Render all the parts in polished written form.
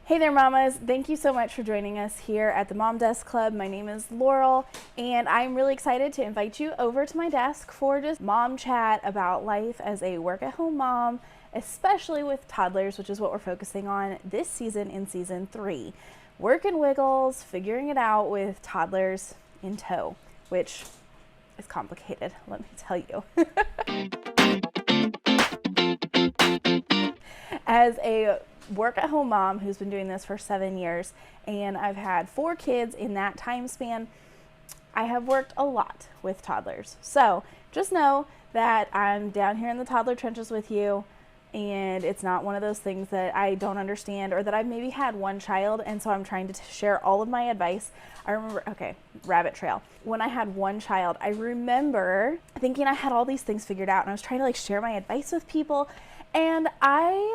Hey there, mamas. Thank you so much for joining us here at the Mom Desk Club. My name is Laurel, and I'm really excited to invite you over to my desk for just mom chat about life as a work-at-home mom, especially with toddlers, which is what we're focusing on this season in season 3. Work and wiggles, figuring it out with toddlers in tow, which is complicated, let me tell you. As a work-at-home mom who's been doing this for 7 years, and I've had 4 kids in that time span, I have worked a lot with toddlers. So just know that I'm down here in the toddler trenches with you, and it's not one of those things that I don't understand or that I've maybe had one child and so I'm trying to share all of my advice. I remember, okay, rabbit trail. When I had one child, I remember thinking I had all these things figured out and I was trying to share my advice with people. And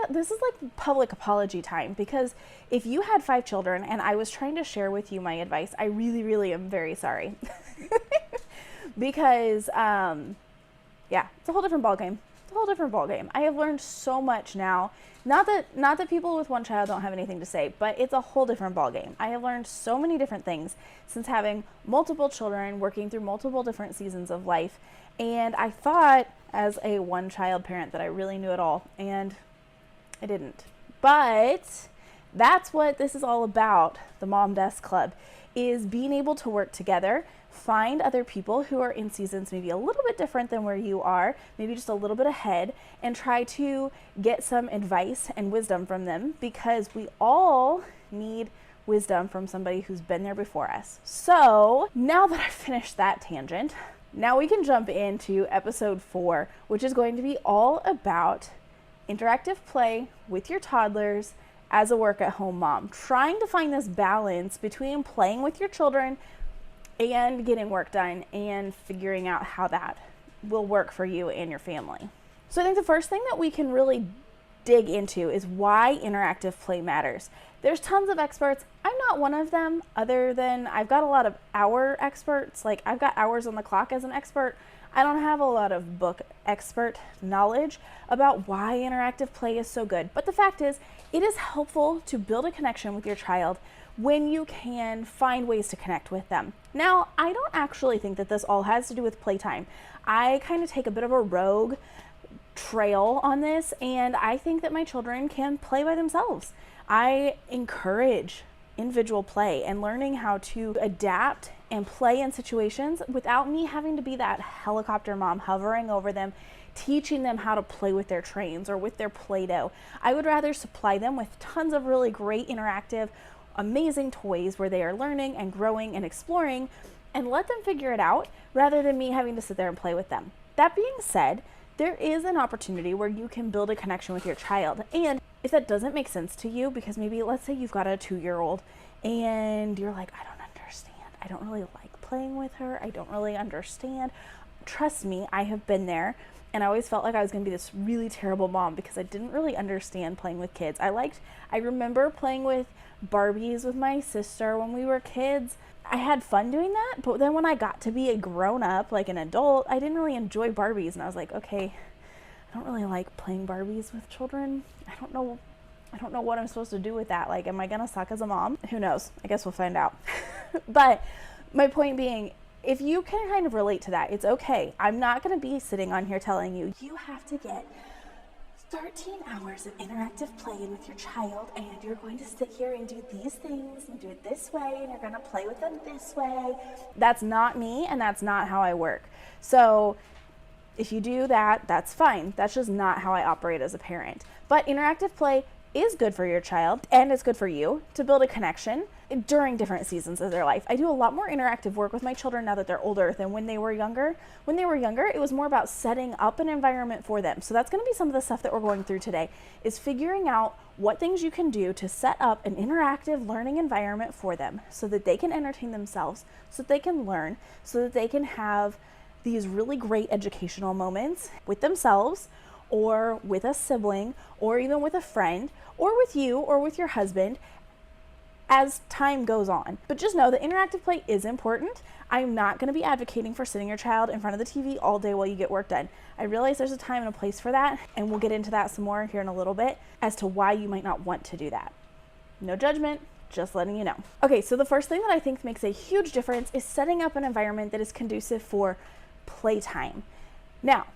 this is like public apology time, because if you had 5 children and I was trying to share with you my advice, I really, really am very sorry. Because, yeah, it's a whole different ballgame. It's a whole different ballgame. I have learned so much now. Not that people with one child don't have anything to say, but it's a whole different ballgame. I have learned so many different things since having multiple children, working through multiple different seasons of life. And I thought as a one-child parent that I really knew it all, and I didn't. But that's what this is all about, the Mom Desk Club, is being able to work together, find other people who are in seasons maybe a little bit different than where you are, maybe just a little bit ahead, and try to get some advice and wisdom from them, because we all need wisdom from somebody who's been there before us. So now that I've finished that tangent, now we can jump into episode 4, which is going to be all about interactive play with your toddlers as a work-at-home mom, trying to find this balance between playing with your children and getting work done and figuring out how that will work for you and your family. So I think the first thing that we can really dig into is why interactive play matters. There's tons of experts. I'm not one of them, other than I've got a lot of hour experts. Like, I've got hours on the clock as an expert. I don't have a lot of book expert knowledge about why interactive play is so good. But the fact is, it is helpful to build a connection with your child when you can find ways to connect with them. Now, I don't actually think that this all has to do with playtime. I kind of take a bit of a rogue trail on this, and I think that my children can play by themselves. I encourage individual play and learning how to adapt and play in situations without me having to be that helicopter mom hovering over them, teaching them how to play with their trains or with their Play-Doh. I would rather supply them with tons of really great interactive, amazing toys where they are learning and growing and exploring, and let them figure it out rather than me having to sit there and play with them. That being said, there is an opportunity where you can build a connection with your child. And if that doesn't make sense to you, because maybe let's say you've got a 2-year-old and you're like, I don't understand. I don't really like playing with her. I don't really understand. Trust me, I have been there. And I always felt like I was going to be this really terrible mom because I didn't really understand playing with kids. I remember playing with Barbies with my sister when we were kids. I had fun doing that, but then when I got to be a grown-up, like an adult, I didn't really enjoy Barbies, and I was like, okay, I don't really like playing Barbies with children. I don't know what I'm supposed to do with that. Like, am I gonna suck as a mom? Who knows? I guess we'll find out. But my point being, if you can kind of relate to that, it's okay. I'm not gonna be sitting on here telling you, you have to get 13 hours of interactive play with your child, and you're going to sit here and do these things and do it this way, and you're going to play with them this way. That's not me, and that's not how I work. So if you do that, that's fine. That's just not how I operate as a parent. But interactive play is good for your child, and it's good for you to build a connection during different seasons of their life. I do a lot more interactive work with my children now that they're older than when they were younger. When they were younger, it was more about setting up an environment for them. So that's going to be some of the stuff that we're going through today, is figuring out what things you can do to set up an interactive learning environment for them so that they can entertain themselves, so that they can learn, so that they can have these really great educational moments with themselves, or with a sibling, or even with a friend, or with you, or with your husband, as time goes on. But just know that interactive play is important. I'm not going to be advocating for sitting your child in front of the TV all day while you get work done. I realize there's a time and a place for that, and we'll get into that some more here in a little bit as to why you might not want to do that. No judgment, just letting you know. Okay, so the first thing that I think makes a huge difference is setting up an environment that is conducive for playtime. Now,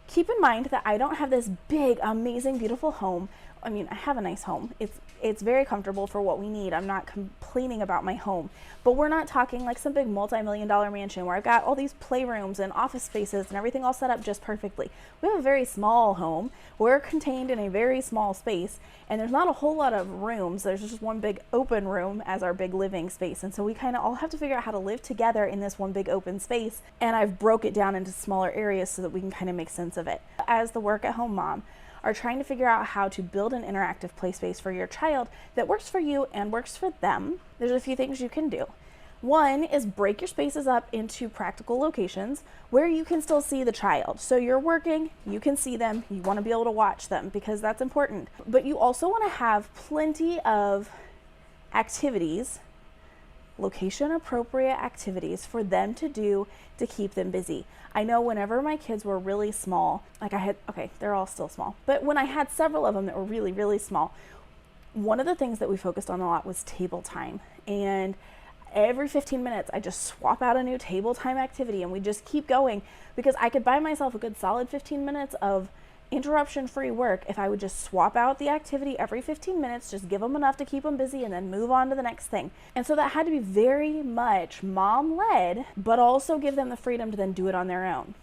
keep in mind that I don't have this big, amazing, beautiful home. I mean, I have a nice home. It's very comfortable for what we need. I'm not complaining about my home, but we're not talking like some big multi-million-dollar mansion where I've got all these playrooms and office spaces and everything all set up just perfectly. We have a very small home. We're contained in a very small space, and there's not a whole lot of rooms. There's just one big open room as our big living space. And so we kind of all have to figure out how to live together in this one big open space. And I've broke it down into smaller areas so that we can kind of make sense of it. As the work at home mom, are trying to figure out how to build an interactive play space for your child that works for you and works for them, there's a few things you can do. One is break your spaces up into practical locations where you can still see the child. So you're working, you can see them, you want to be able to watch them because that's important. But you also want to have plenty of activities, location appropriate activities for them to do to keep them busy. I know whenever my kids were really small, like they're all still small, but when I had several of them that were really, really small, one of the things that we focused on a lot was table time. And every 15 minutes, I just swap out a new table time activity and we just keep going because I could buy myself a good solid 15 minutes of interruption-free work if I would just swap out the activity every 15 minutes, just give them enough to keep them busy and then move on to the next thing. And so that had to be very much mom-led, but also give them the freedom to then do it on their own.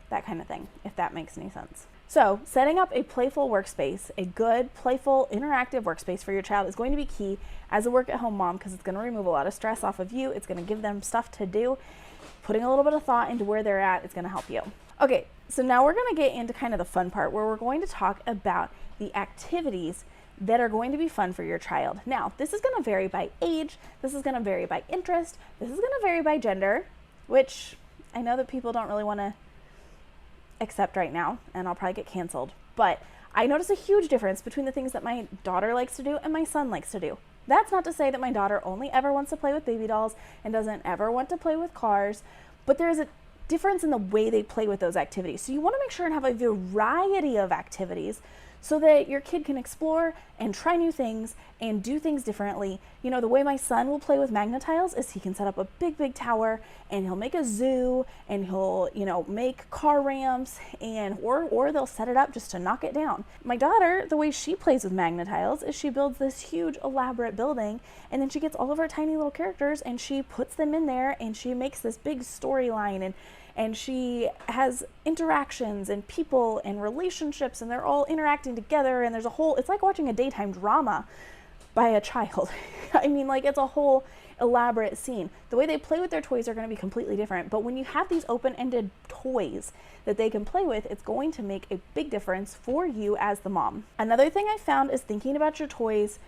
That kind of thing, if that makes any sense. So setting up a playful workspace, a good, playful, interactive workspace for your child is going to be key as a work-at-home mom because it's going to remove a lot of stress off of you. It's going to give them stuff to do. Putting a little bit of thought into where they're at is going to help you. Okay, so now we're going to get into kind of the fun part where we're going to talk about the activities that are going to be fun for your child. Now, this is going to vary by age, this is going to vary by interest, this is going to vary by gender, which I know that people don't really want to accept right now, and I'll probably get canceled, but I notice a huge difference between the things that my daughter likes to do and my son likes to do. That's not to say that my daughter only ever wants to play with baby dolls and doesn't ever want to play with cars, but there's a difference in the way they play with those activities. So you want to make sure and have a variety of activities so that your kid can explore and try new things and do things differently. You know, the way my son will play with magnet tiles is he can set up a big tower and he'll make a zoo and he'll, you know, make car ramps and or they'll set it up just to knock it down. My daughter, the way she plays with magnet tiles is she builds this huge elaborate building and then she gets all of her tiny little characters and she puts them in there and she makes this big storyline and she has interactions and people and relationships and they're all interacting together and there's a whole, it's like watching a daytime drama by a child. I mean, like it's a whole elaborate scene. The way they play with their toys are going to be completely different, but when you have these open-ended toys that they can play with, it's going to make a big difference for you as the mom. Another thing I found is thinking about your toys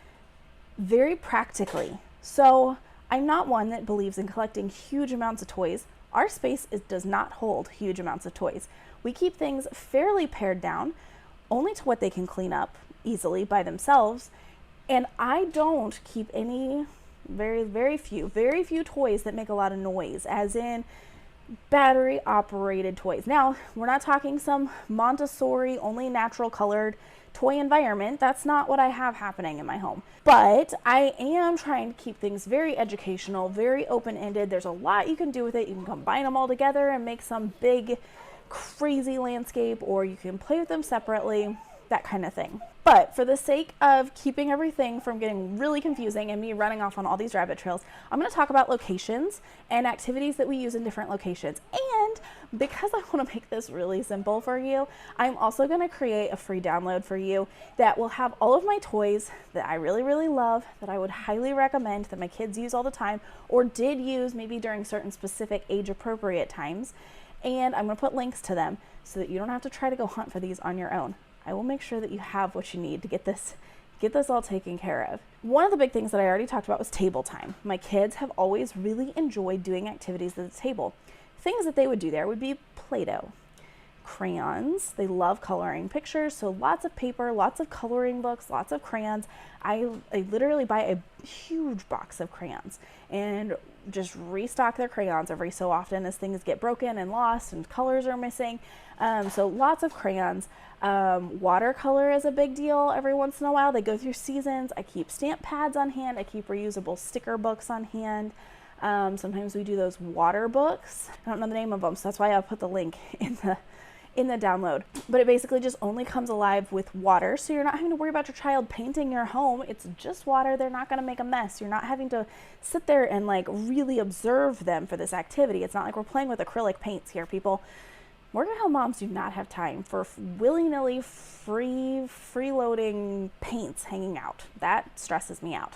very practically. So I'm not one that believes in collecting huge amounts of toys. Our space does not hold huge amounts of toys. We keep things fairly pared down, only to what they can clean up easily by themselves. And I don't keep any, very few toys that make a lot of noise, as in battery operated toys. Now, we're not talking some Montessori, only natural colored toy environment. That's not what I have happening in my home. But I am trying to keep things very educational, very open-ended. There's a lot you can do with it. You can combine them all together and make some big, crazy landscape, or you can play with them separately, that kind of thing. But for the sake of keeping everything from getting really confusing and me running off on all these rabbit trails, I'm going to talk about locations and activities that we use in different locations. And because I want to make this really simple for you, I'm also going to create a free download for you that will have all of my toys that I really love, that I would highly recommend, that my kids use all the time or did use maybe during certain specific age appropriate times. And I'm going to put links to them so that you don't have to try to go hunt for these on your own. I will make sure that you have what you need to get this all taken care of. One of the big things that I already talked about was table time. My kids have always really enjoyed doing activities at the table. Things that they would do there would be Play-Doh, crayons. They love coloring pictures, so lots of paper, lots of coloring books, lots of crayons. I literally buy huge box of crayons and just restock their crayons every so often as things get broken and lost and colors are missing. So lots of crayons. Watercolor is a big deal every once in a while. They go through seasons. I keep stamp pads on hand. I keep reusable sticker books on hand. Sometimes we do those water books. I don't know the name of them, so that's why I put the link in the download. But it basically just only comes alive with water, so you're not having to worry about your child painting your home. It's just water. They're not going to make a mess. You're not having to sit there and like really observe them for this activity. It's not like we're playing with acrylic paints here, people. Morgantown moms do not have time for willy-nilly freeloading paints hanging out. That stresses me out.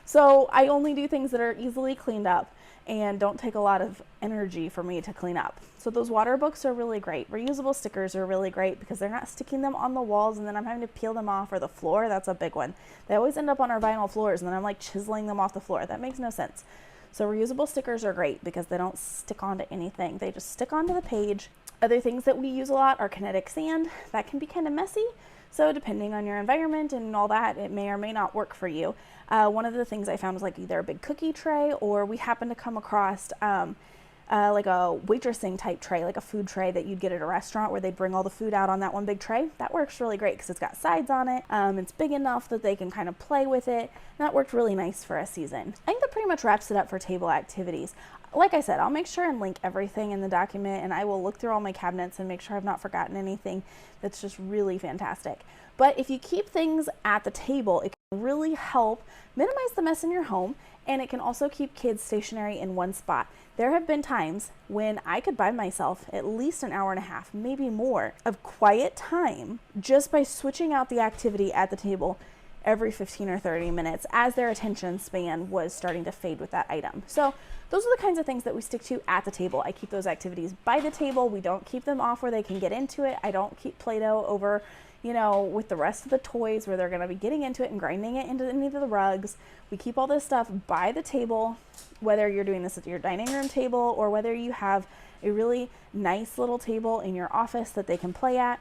So I only do things that are easily cleaned up and don't take a lot of energy for me to clean up. So those water books are really great. Reusable stickers are really great because they're not sticking them on the walls and then I'm having to peel them off, or the floor. That's a big one. They always end up on our vinyl floors and then I'm like chiseling them off the floor. That makes no sense. So reusable stickers are great because they don't stick onto anything. They just stick onto the page. Other things that we use a lot are kinetic sand. That can be kind of messy. So depending on your environment and all that, it may or may not work for you. One of the things I found was like either a big cookie tray, or we happened to come across like a waitressing type tray, like a food tray that you'd get at a restaurant where they'd bring all the food out on that one big tray. That works really great because it's got sides on it. It's big enough that they can kind of play with it. And that worked really nice for a season. I think that pretty much wraps it up for table activities. Like I said, I'll make sure and link everything in the document, and I will look through all my cabinets and make sure I've not forgotten anything. That's just really fantastic. But if you keep things at the table, it can really help minimize the mess in your home, and it can also keep kids stationary in one spot. There have been times when I could buy myself at least an hour and a half, maybe more, of quiet time just by switching out the activity at the table every 15 or 30 minutes as their attention span was starting to fade with that item. So those are the kinds of things that we stick to at the table. I keep those activities by the table. We don't keep them off where they can get into it. I don't keep Play-Doh over, you know, with the rest of the toys where they're going to be getting into it and grinding it into any of the rugs. We keep all this stuff by the table, whether you're doing this at your dining room table or whether you have a really nice little table in your office that they can play at.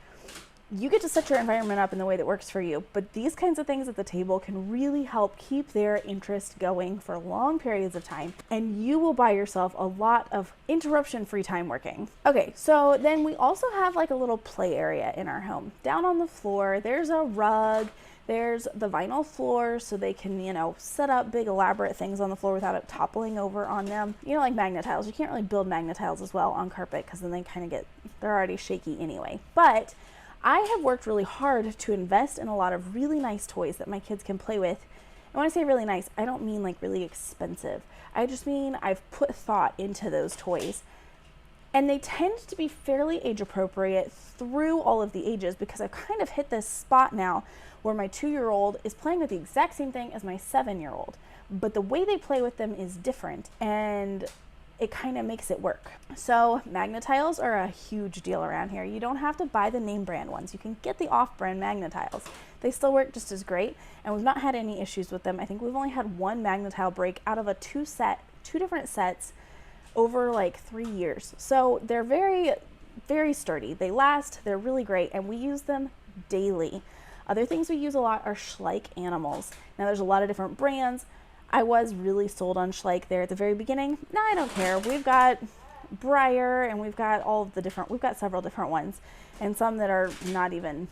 You get to set your environment up in the way that works for you, but these kinds of things at the table can really help keep their interest going for long periods of time, and you will buy yourself a lot of interruption-free time working. Okay, so then we also have like a little play area in our home. Down on the floor, there's a rug, there's the vinyl floor so they can, you know, set up big elaborate things on the floor without it toppling over on them. You know, like magnet tiles. You can't really build magnet tiles as well on carpet because then they kind of they're already shaky anyway. But I have worked really hard to invest in a lot of really nice toys that my kids can play with. And when I say really nice, I don't mean like really expensive. I just mean I've put thought into those toys. And they tend to be fairly age appropriate through all of the ages because I've kind of hit this spot now where my 2-year-old is playing with the exact same thing as my 7-year-old. But the way they play with them is different, and it kind of makes it work. So magnet tiles are a huge deal around here. You don't have to buy the name brand ones. You can get the off-brand magnet tiles. They still work just as great, and we've not had any issues with them. I think we've only had one magnet tile break out of a two different sets over like 3 years. So they're very, very sturdy. They last, they're really great, and we use them daily. Other things we use a lot are Schleich animals. Now there's a lot of different brands. I was really sold on Schleich there at the very beginning. Now I don't care. We've got Breyer, and we've got we've got several different ones, and some that are not even,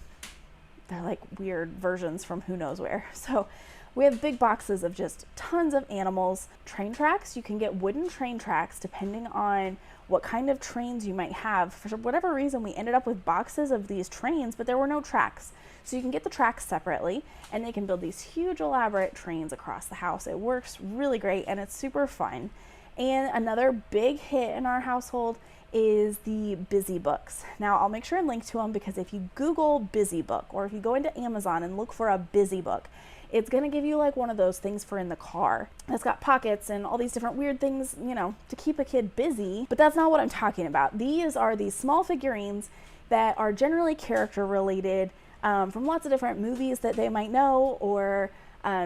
they're like weird versions from who knows where. So we have big boxes of just tons of animals. Train tracks, you can get wooden train tracks depending on what kind of trains you might have. For whatever reason, we ended up with boxes of these trains, but there were no tracks. So you can get the tracks separately, and they can build these huge elaborate trains across the house. It works really great, and it's super fun. And another big hit in our household is the Busy Books. Now I'll make sure and link to them, because if you Google Busy Book, or if you go into Amazon and look for a Busy Book, it's gonna give you like one of those things for in the car. It's got pockets and all these different weird things, you know, to keep a kid busy, but that's not what I'm talking about. These are these small figurines that are generally character related, from lots of different movies that they might know, or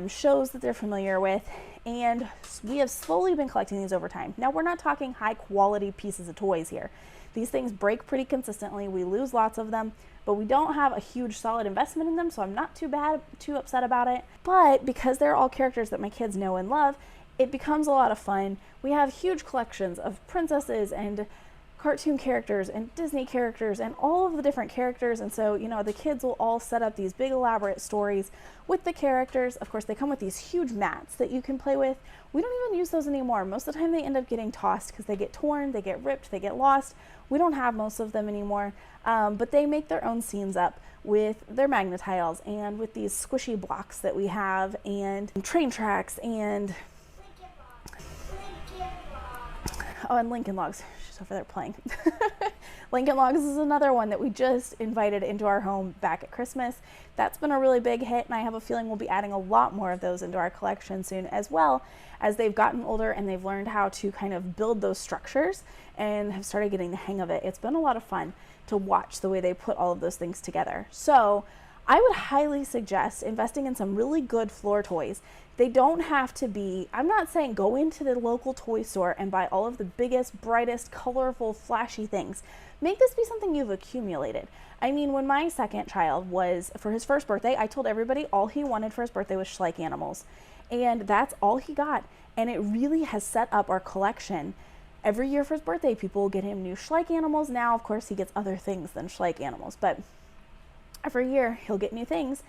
shows that they're familiar with. And we have slowly been collecting these over time. Now we're not talking high quality pieces of toys here. These things break pretty consistently. We lose lots of them, but we don't have a huge solid investment in them, so I'm not too upset about it. But because they're all characters that my kids know and love, it becomes a lot of fun. We have huge collections of princesses and cartoon characters and Disney characters and all of the different characters, and so the kids will all set up these big elaborate stories with the characters. Of course, they come with these huge mats that you can play with. We don't even use those anymore. Most of the time they end up getting tossed because they get torn, they get ripped, they get lost. We don't have most of them anymore, but they make their own scenes up with their magnetiles and with these squishy blocks that we have, and train tracks, and and Lincoln Logs. She's over there playing. Lincoln Logs is another one that we just invited into our home back at Christmas. That's been a really big hit, and I have a feeling we'll be adding a lot more of those into our collection soon, as well as they've gotten older and they've learned how to kind of build those structures and have started getting the hang of it. It's been a lot of fun to watch the way they put all of those things together. So I would highly suggest investing in some really good floor toys. They don't have to be, I'm not saying go into the local toy store and buy all of the biggest, brightest, colorful, flashy things. Make this be something you've accumulated. I mean, when my second child was, for his first birthday, I told everybody all he wanted for his birthday was Schleich animals. And that's all he got. And it really has set up our collection. Every year for his birthday, people will get him new Schleich animals. Now, of course, he gets other things than Schleich animals, but every year he'll get new things.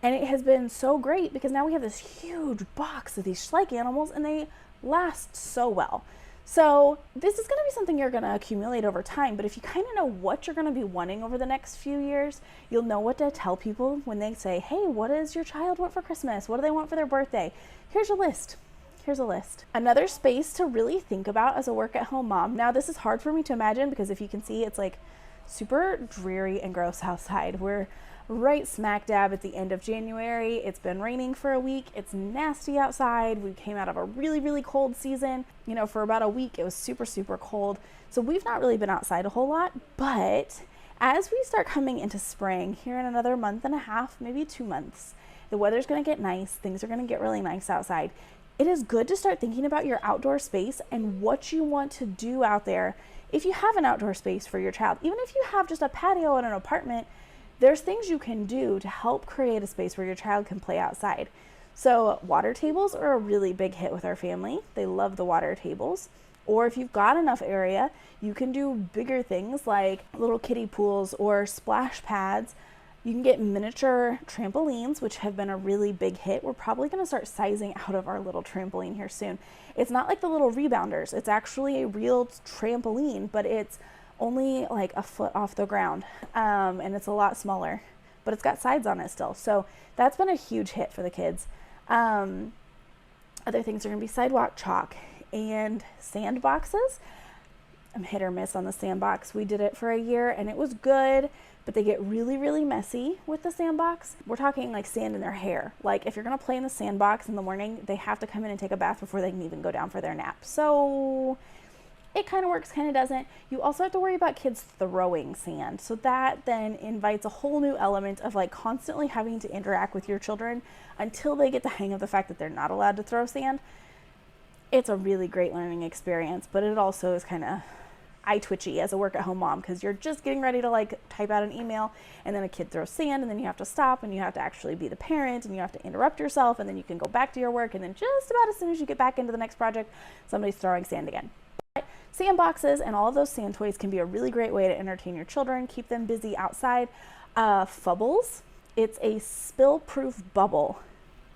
And it has been so great because now we have this huge box of these Schleich animals and they last so well. So this is going to be something you're going to accumulate over time, but if you kind of know what you're going to be wanting over the next few years, you'll know what to tell people when they say, hey, what does your child want for Christmas? What do they want for their birthday? Here's your list. Here's a list. Another space to really think about as a work-at-home mom. Now, this is hard for me to imagine because if you can see, it's like super dreary and gross outside. We're right smack dab at the end of January. It's been raining for a week. It's nasty outside. We came out of a really, really cold season. For about a week, it was super, super cold. So we've not really been outside a whole lot, but as we start coming into spring here in another month and a half, maybe 2 months, the weather's going to get nice. Things are going to get really nice outside. It is good to start thinking about your outdoor space and what you want to do out there. If you have an outdoor space for your child, even if you have just a patio in an apartment, there's things you can do to help create a space where your child can play outside. So water tables are a really big hit with our family. They love the water tables. Or if you've got enough area, you can do bigger things like little kiddie pools or splash pads. You can get miniature trampolines, which have been a really big hit. We're probably going to start sizing out of our little trampoline here soon. It's not like the little rebounders. It's actually a real trampoline, but it's only like a foot off the ground, and it's a lot smaller, but it's got sides on it still. So that's been a huge hit for the kids. Other things are going to be sidewalk chalk and sandboxes. I'm hit or miss on the sandbox. We did it for a year and it was good, but they get really, really messy with the sandbox. We're talking like sand in their hair. Like if you're going to play in the sandbox in the morning, they have to come in and take a bath before they can even go down for their nap. So it kind of works, kind of doesn't. You also have to worry about kids throwing sand. So that then invites a whole new element of like constantly having to interact with your children until they get the hang of the fact that they're not allowed to throw sand. It's a really great learning experience, but it also is kind of eye twitchy as a work-at-home mom because you're just getting ready to like type out an email and then a kid throws sand and then you have to stop and you have to actually be the parent and you have to interrupt yourself and then you can go back to your work and then just about as soon as you get back into the next project, somebody's throwing sand again. Sandboxes and all of those sand toys can be a really great way to entertain your children, keep them busy outside. Fubbles, it's a spill-proof bubble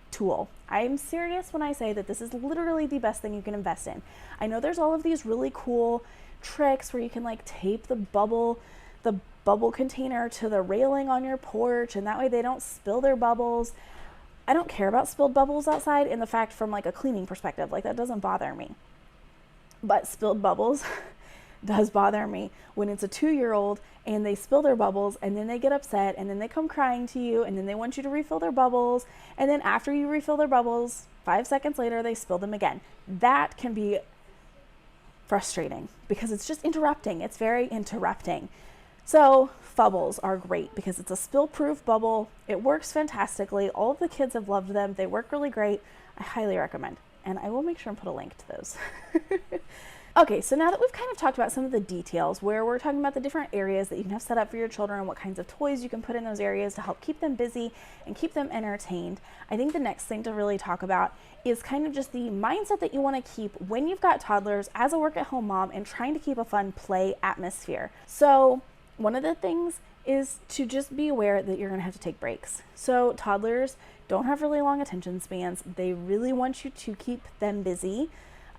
tool. I'm serious when I say that this is literally the best thing you can invest in. I know there's all of these really cool tricks where you can like tape the bubble container to the railing on your porch and that way they don't spill their bubbles. I don't care about spilled bubbles outside in the fact from like a cleaning perspective, like that doesn't bother me. But spilled bubbles does bother me when it's a 2-year-old and they spill their bubbles and then they get upset and then they come crying to you and then they want you to refill their bubbles and then after you refill their bubbles 5 seconds later they spill them again. That can be frustrating because it's just interrupting. It's very interrupting. So Fubbles are great because it's a spill-proof bubble. It works fantastically. All of the kids have loved them. They work really great. I highly recommend. And I will make sure and put a link to those. Okay, so now that we've kind of talked about some of the details, where we're talking about the different areas that you can have set up for your children and what kinds of toys you can put in those areas to help keep them busy and keep them entertained, I think the next thing to really talk about is kind of just the mindset that you want to keep when you've got toddlers as a work-at-home mom and trying to keep a fun play atmosphere. So one of the things is to just be aware that you're going to have to take breaks. So toddlers don't have really long attention spans. They really want you to keep them busy.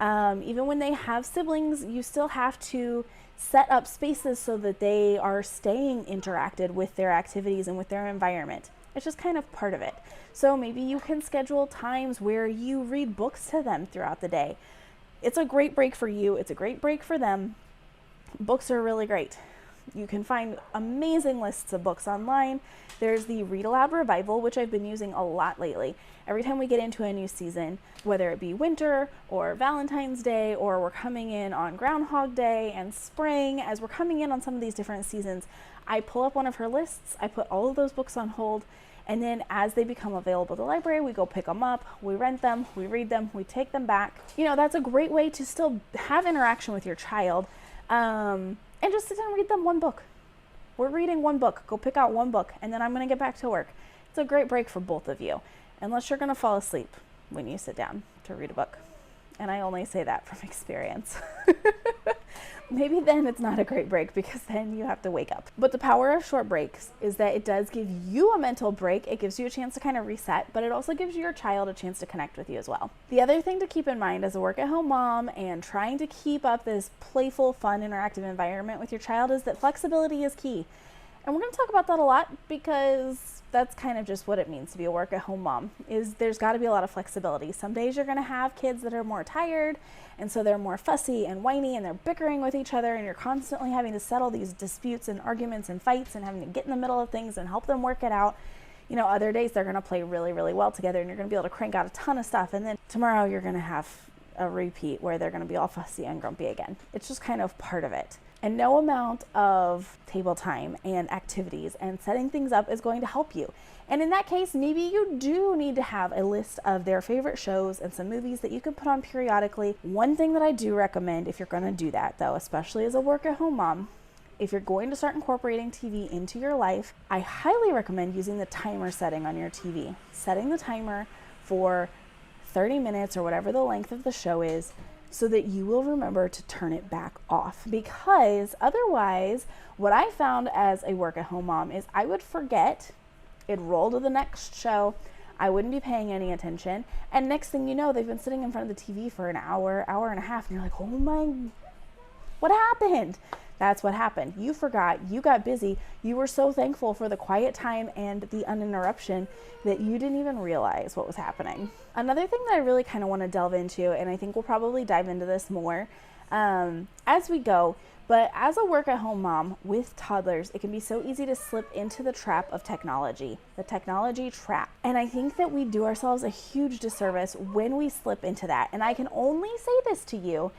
Even when they have siblings, you still have to set up spaces so that they are staying interacted with their activities and with their environment. It's just kind of part of it. So maybe you can schedule times where you read books to them throughout the day. It's a great break for you. It's a great break for them. Books are really great. You can find amazing lists of books online. There's the Read Aloud Revival, which I've been using a lot lately. Every time we get into a new season, whether it be winter or Valentine's Day, or we're coming in on Groundhog Day and spring, as we're coming in on some of these different seasons, I pull up one of her lists, I put all of those books on hold, and then as they become available at the library, we go pick them up, we rent them, we read them, we take them back. You know, that's a great way to still have interaction with your child, and just sit down and read them one book. We're reading one book. Go pick out one book, and then I'm going to get back to work. It's a great break for both of you, unless you're going to fall asleep when you sit down to read a book. And I only say that from experience. Maybe then it's not a great break, because then you have to wake up. But the power of short breaks is that it does give you a mental break. It gives you a chance to kind of reset, but it also gives your child a chance to connect with you as well. The other thing to keep in mind as a work-at-home mom and trying to keep up this playful, fun, interactive environment with your child is that flexibility is key. And we're going to talk about that a lot, because that's kind of just what it means to be a work-at-home mom, is there's got to be a lot of flexibility. Some days you're going to have kids that are more tired, and so they're more fussy and whiny, and they're bickering with each other, and you're constantly having to settle these disputes and arguments and fights and having to get in the middle of things and help them work it out. You know, other days they're going to play really, really well together, and you're going to be able to crank out a ton of stuff, and then tomorrow you're going to have a repeat where they're going to be all fussy and grumpy again. It's just kind of part of it. And no amount of table time and activities and setting things up is going to help you. And in that case, maybe you do need to have a list of their favorite shows and some movies that you can put on periodically. One thing that I do recommend, if you're going to do that though, especially as a work-at-home mom, if you're going to start incorporating TV into your life, I highly recommend using the timer setting on your TV. Setting the timer for 30 minutes or whatever the length of the show is, so that you will remember to turn it back off. Because otherwise, what I found as a work-at-home mom is I would forget, it'd roll to the next show, I wouldn't be paying any attention, and next thing you know, they've been sitting in front of the TV for an hour, hour and a half, and you're like, oh my, what happened? That's what happened. You forgot, you got busy, you were so thankful for the quiet time and the uninterruption that you didn't even realize what was happening. Another thing that I really kind of want to delve into, and I think we'll probably dive into this more as we go, but as a work-at-home mom with toddlers, it can be so easy to slip into the trap of technology, the technology trap. And I think that we do ourselves a huge disservice when we slip into that. And I can only say this to you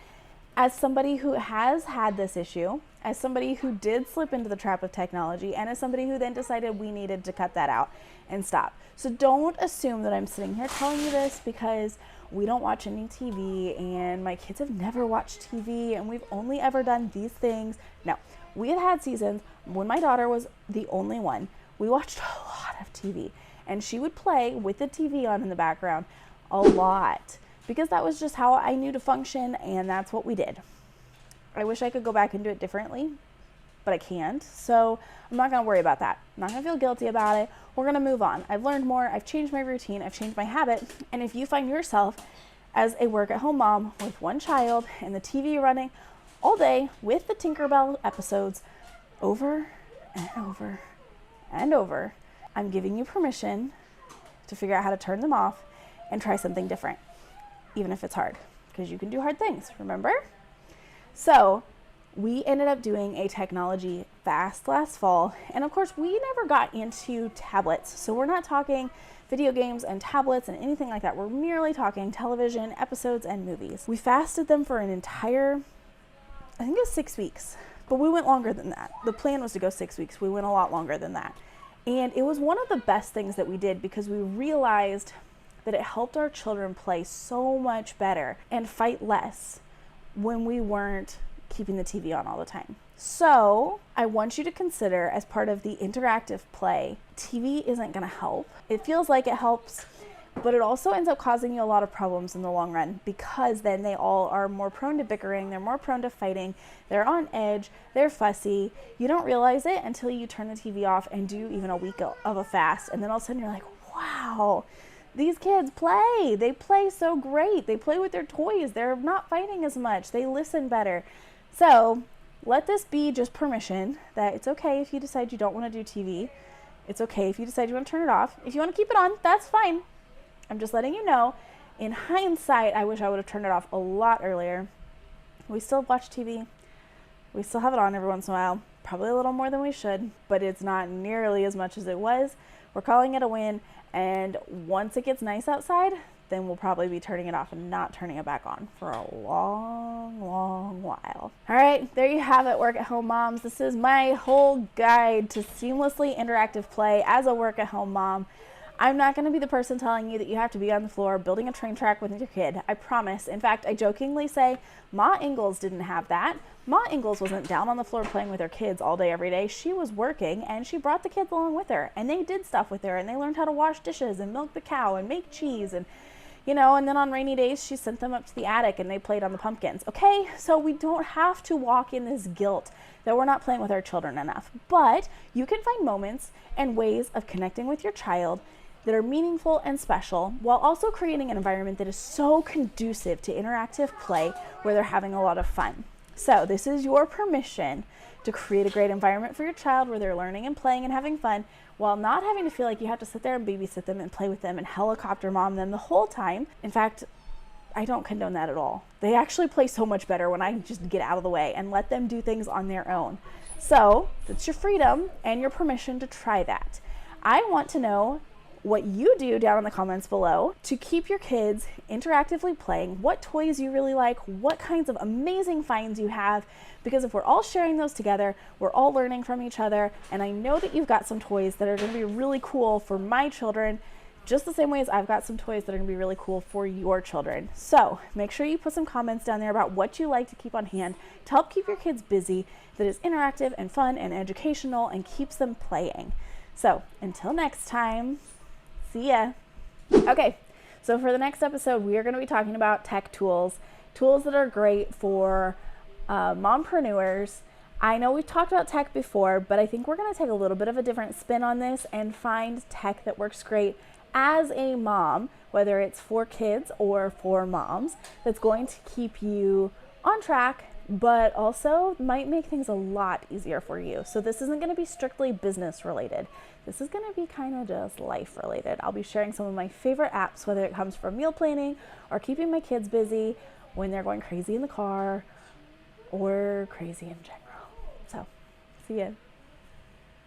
as somebody who has had this issue, as somebody who did slip into the trap of technology, and as somebody who then decided we needed to cut that out and stop. So don't assume that I'm sitting here telling you this because we don't watch any TV and my kids have never watched TV and we've only ever done these things. No, we have had seasons when my daughter was the only one. We watched a lot of TV, and she would play with the TV on in the background a lot, because that was just how I knew to function, and that's what we did. I wish I could go back and do it differently, but I can't. So I'm not going to worry about that. I'm not going to feel guilty about it. We're going to move on. I've learned more. I've changed my routine. I've changed my habit. And if you find yourself as a work-at-home mom with one child and the TV running all day with the Tinkerbell episodes over and over and over, I'm giving you permission to figure out how to turn them off and try something different, even if it's hard, because you can do hard things, remember? So we ended up doing a technology fast last fall, and of course we never got into tablets, so we're not talking video games and tablets and anything like that. We're merely talking television, episodes, and movies. We fasted them for an entire, I think it was 6 weeks, but we went longer than that. The plan was to go 6 weeks. We went a lot longer than that, and it was one of the best things that we did, because we realized that it helped our children play so much better and fight less when we weren't keeping the TV on all the time. So I want you to consider, as part of the interactive play, TV isn't going to help. It feels like it helps, but it also ends up causing you a lot of problems in the long run, because then they all are more prone to bickering, they're more prone to fighting, they're on edge, they're fussy. You don't realize it until you turn the TV off and do even a week of a fast, and then all of a sudden you're like, wow, these kids play. They play so great. They play with their toys. They're not fighting as much. They listen better. So let this be just permission that it's okay if you decide you don't want to do TV. It's okay if you decide you want to turn it off. If you want to keep it on, that's fine. I'm just letting you know. In hindsight, I wish I would have turned it off a lot earlier. We still watch TV. We still have it on every once in a while. Probably a little more than we should, but it's not nearly as much as it was. We're calling it a win. And once it gets nice outside, then we'll probably be turning it off and not turning it back on for a long, long while. All right, there you have it, work-at-home moms. This is my whole guide to seamlessly interactive play as a work-at-home mom. I'm not going to be the person telling you that you have to be on the floor building a train track with your kid. I promise. In fact, I jokingly say Ma Ingalls didn't have that. Ma Ingalls wasn't down on the floor playing with her kids all day, every day. She was working, and she brought the kids along with her, and they did stuff with her, and they learned how to wash dishes and milk the cow and make cheese, and you know, and then on rainy days, she sent them up to the attic and they played on the pumpkins. Okay, so we don't have to walk in this guilt that we're not playing with our children enough, but you can find moments and ways of connecting with your child that are meaningful and special, while also creating an environment that is so conducive to interactive play where they're having a lot of fun. So this is your permission to create a great environment for your child where they're learning and playing and having fun, while not having to feel like you have to sit there and babysit them and play with them and helicopter mom them the whole time. In fact, I don't condone that at all. They actually play so much better when I just get out of the way and let them do things on their own. So it's your freedom and your permission to try that. I want to know what you do down in the comments below to keep your kids interactively playing, what toys you really like, what kinds of amazing finds you have, because if we're all sharing those together, we're all learning from each other, and I know that you've got some toys that are going to be really cool for my children, just the same way as I've got some toys that are going to be really cool for your children. So make sure you put some comments down there about what you like to keep on hand to help keep your kids busy, that is interactive and fun and educational and keeps them playing. So until next time, see ya. Okay, so for the next episode, we are going to be talking about tech tools that are great for mompreneurs. I know we've talked about tech before, but I think we're going to take a little bit of a different spin on this and find tech that works great as a mom, whether it's for kids or for moms, that's going to keep you on track, but also might make things a lot easier for you. So this isn't going to be strictly business related. This is going to be kind of just life related. I'll be sharing some of my favorite apps, whether it comes from meal planning or keeping my kids busy when they're going crazy in the car or crazy in general. So, see ya.